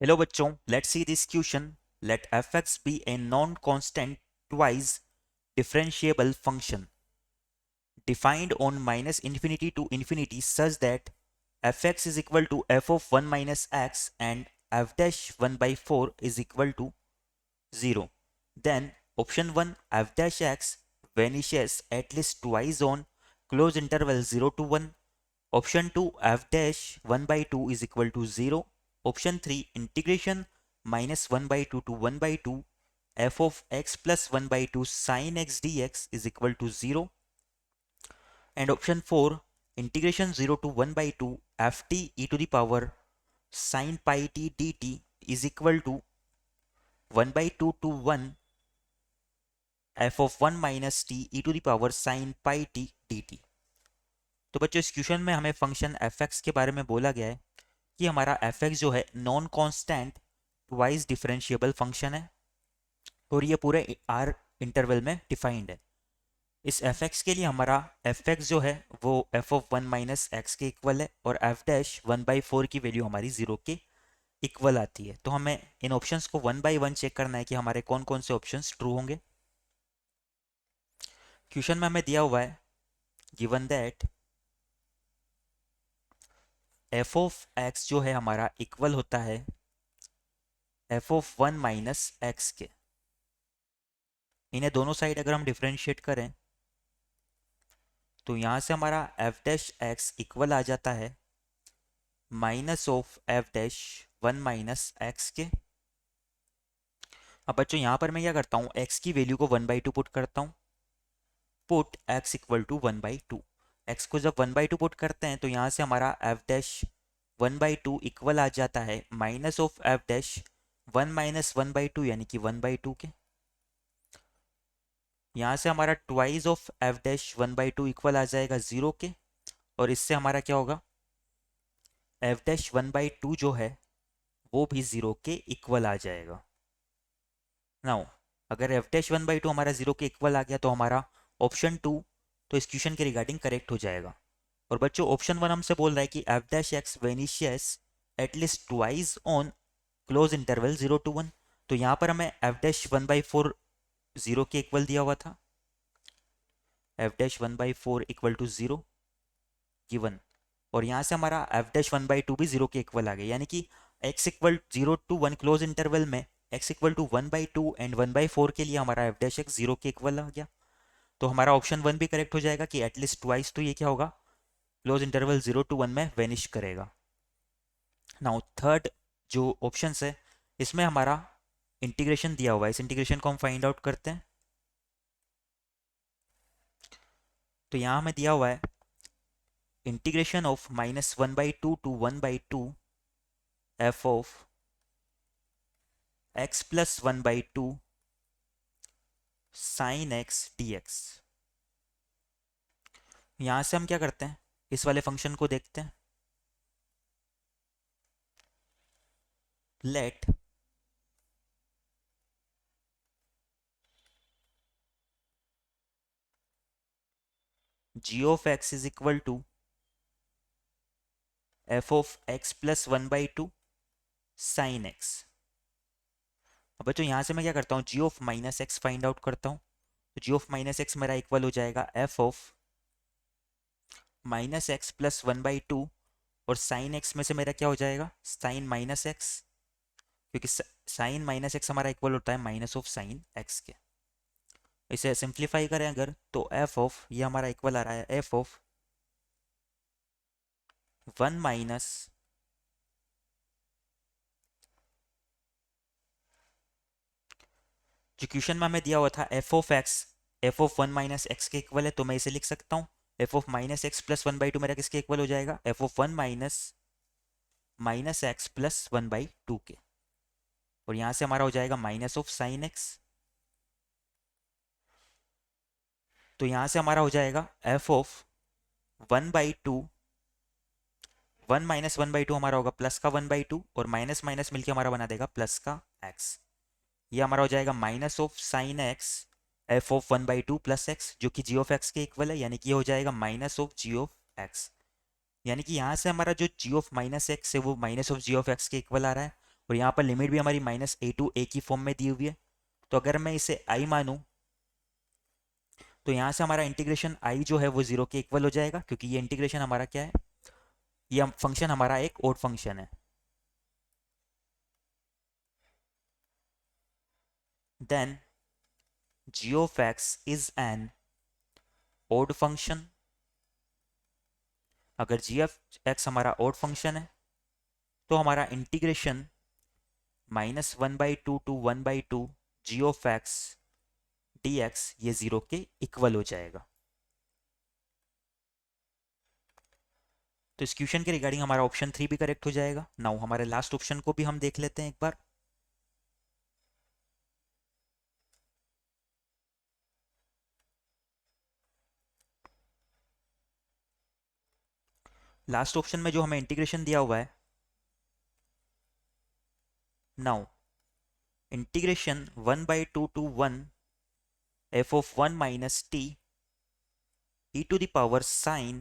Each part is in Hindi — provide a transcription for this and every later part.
हेलो बच्चों, let's see this question. Let fx be a non-constant twice differentiable function defined on minus infinity to infinity such that fx is equal to f of 1 minus x and f dash 1 by 4 is equal to 0. Then option 1 f dash x vanishes at least twice on close interval 0 to 1. Option 2 f dash 1 by 2 is equal to 0. Option 3 integration minus 1 by 2 to 1 by 2 f of x plus 1 by 2 sin x dx is equal to 0. And option 4 integration 0 to 1 by 2 ft e to the power sin pi t dt is equal to 1 by 2 to 1 f of 1 minus t e to the power sin pi t dt. तो बच्चों इस क्वेश्चन में हमें फंक्शन fx के बारे में बोला गया है कि हमारा fx जो है non constant twice differentiable function है और ये पूरे r इंटरवल में डिफाइंड है. इस fx के लिए हमारा fx जो है वो f ऑफ 1 माइनस एक्स के इक्वल है और f डैश 1/4 की वैल्यू हमारी 0 के इक्वल आती है. तो हमें इन ऑप्शंस को 1 बाय 1 चेक करना है कि हमारे कौन कौन से ऑप्शंस ट्रू होंगे. क्वेश्चन में हमें दिया हुआ है given that f of x जो है हमारा इक्वल होता है f ऑफ 1 माइनस एक्स के. इन्हें दोनों साइड अगर हम डिफरेंशिएट करें तो यहां से हमारा f डैश एक्स इक्वल आ जाता है minus of f dash 1 minus x के. अब बच्चों यहां पर मैं क्या करता हूं, x की वैल्यू को 1/2 पुट करता हूं. Put x equal to 1/2. x को जब 1/2 पुट करते हैं तो यहां से हमारा f डैश 1/2 इक्वल आ जाता है minus of f dash 1 minus 1/2 यानी कि 1/2 के. यहाँ से हमारा twice of f dash 1/2 equal आ जाएगा 0 के. और इससे हमारा क्या होगा, f डैश 1/2 जो है वो भी 0 के इक्वल आ जाएगा. नाउ अगर f डैश 1/2 हमारा 0 के इक्वल आ गया तो हमारा ऑप्शन 2 तो इस क्वेश्चन के रिगार्डिंग करेक्ट हो जाएगा. और बच्चों ऑप्शन 1 हमसे बोल रहा है कि f dash x vanishes at least twice on closed interval 0 to 1. तो यहाँ पर हमें f डैश 1/4 0 के इक्वल दिया हुआ था. f dash 1/4 equal to 0 given. और यहाँ से हमारा f डैश 1/2 भी 0 के इक्वल आ गया यानी कि x equal 0 to 1 close interval में x इक्वल टू 1/2 एंड 1/4 के लिए हमारा f डैश एक्स 0 के इक्वल आ गया. तो हमारा ऑप्शन 1 भी करेक्ट हो जाएगा कि एटलीस्ट ट्वाइस तो ये क्या होगा, क्लोज इंटरवल 0 to 1 में वेनिश करेगा. नाउ थर्ड जो ऑप्शन है इसमें हमारा इंटीग्रेशन दिया हुआ है. इस इंटीग्रेशन को हम फाइंड आउट करते हैं. तो यहाँ हमें दिया हुआ है integration of -1/2 to 1/2 f of x plus 1/2 sine x dx. यहां से हम क्या करते हैं, इस वाले फंक्शन को देखते हैं. Let g of x is equal to f of x plus 1/2 sine x. अब बच्चों यहां से मैं क्या करता हूँ, g of minus x find out करता हूँ. तो g ऑफ माइनस एक्स मेरा इक्वल हो जाएगा f of minus x plus 1/2 और साइन x में से मेरा क्या हो जाएगा, साइन माइनस एक्स, क्योंकि साइन माइनस एक्स हमारा इक्वल होता है माइनस ऑफ साइन एक्स के. इसे सिंप्लीफाई करें अगर तो f ऑफ ये हमारा इक्वल आ रहा है f ऑफ 1 माइनस जो क्वेश्चन में हमें दिया हुआ था f of x f of 1 minus x के इक्वल है. तो मैं इसे लिख सकता हूँ f of minus x plus 1/2 मेरा किसके इक्वल हो जाएगा, f of 1 minus minus x plus 1/2 के. और यहां से हमारा हो जाएगा माइनस ऑफ साइन एक्स. तो यहां से हमारा हो जाएगा f ऑफ 1/2 1 माइनस 1/2 हमारा होगा प्लस का 1/2 और माइनस माइनस मिलके हमारा बना देगा प्लस का x. ये हमारा हो जाएगा minus of sine x f of 1/2 plus x जो कि g ऑफ x के इक्वल है, यानी कि ये हो जाएगा minus of g of x. यानी कि यहाँ से हमारा जो g ऑफ माइनस एक्स है वो minus of g of x के इक्वल आ रहा है. और यहाँ पर लिमिट भी हमारी माइनस ए टू ए की फॉर्म में दी हुई है। तो अगर मैं इसे आई मानूं तो यहाँ से हमारा इंटीग्रेशन आई जो है वो जीरो के इक्वल हो जाएगा, क्योंकि ये इंटीग्रेशन हमारा क्या है, ये फंक्शन हमारा एक ओड फंक्शन है। Then g of x is an odd function। अगर g of x हमारा odd फंक्शन है तो हमारा integration -1/2 to 1/2 g of x dx ये जीरो के इक्वल हो जाएगा। तो इस क्वेश्चन के रिगार्डिंग हमारा ऑप्शन 3 भी करेक्ट हो जाएगा। नाउ हमारे लास्ट ऑप्शन को भी हम देख लेते हैं एक बार। लास्ट ऑप्शन में जो हमें इंटीग्रेशन दिया हुआ है, now integration 1/2 to 1 f of 1 minus t e to the power sin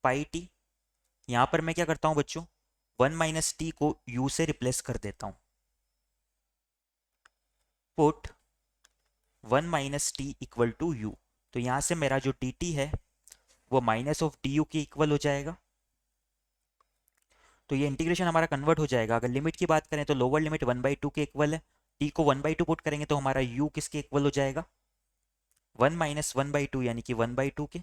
pi T. यहां पर मैं क्या करता हूं बच्चों, 1 माइनस टी को u से रिप्लेस कर देता हूं। Put 1 minus T equal to U. तो यहां से मेरा जो डी टी है वो माइनस ऑफ डी यू के इक्वल हो जाएगा। तो ये इंटीग्रेशन हमारा कन्वर्ट हो जाएगा। अगर लिमिट की बात करें तो लोअर लिमिट 1/2 के इक्वल है, टी को 1/2 पुट करेंगे तो हमारा u किसके इक्वल हो जाएगा, 1 माइनस 1/2 यानी कि 1/2 के।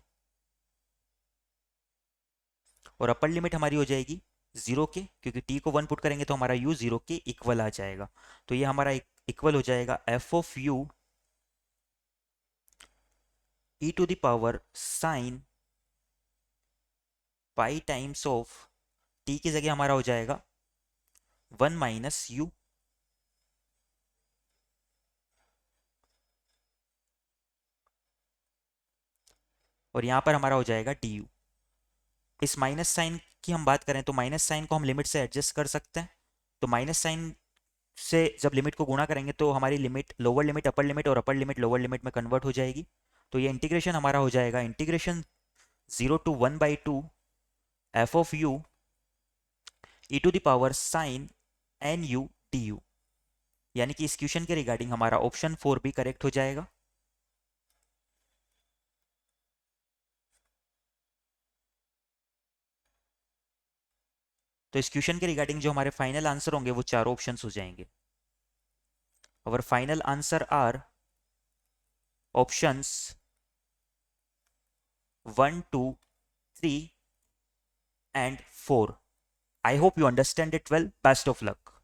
और अपर लिमिट हमारी हो जाएगी जीरो के, क्योंकि टी को 1 पुट करेंगे तो हमारा u जीरो के इक्वल आ जाएगा। तो ये हमारा इक्वल हो जाएगा F of U E to the power sine pi times of T की जगह हमारा हो जाएगा 1 माइनस यू। और यहां पर हमारा हो जाएगा डी यू। इस माइनस साइन की हम बात करें तो माइनस साइन को हम लिमिट से एडजस्ट कर सकते हैं। तो माइनस साइन से जब लिमिट को गुणा करेंगे तो हमारी limit lower limit upper limit और अपर लिमिट लोअर लिमिट में कन्वर्ट हो जाएगी। तो ये इंटीग्रेशन हमारा हो जाएगा integration 0 to 1/2 F of U E to the power sine N U D U. यानी कि इस क्वेश्चन के रिगार्डिंग हमारा ऑप्शन 4 भी करेक्ट हो जाएगा। तो इस क्वेश्चन के रिगार्डिंग जो हमारे फाइनल आंसर होंगे वो चारों ऑप्शंस हो जाएंगे। our final answer are options 1, 2, 3 and 4. I hope you understand it well. Best of luck.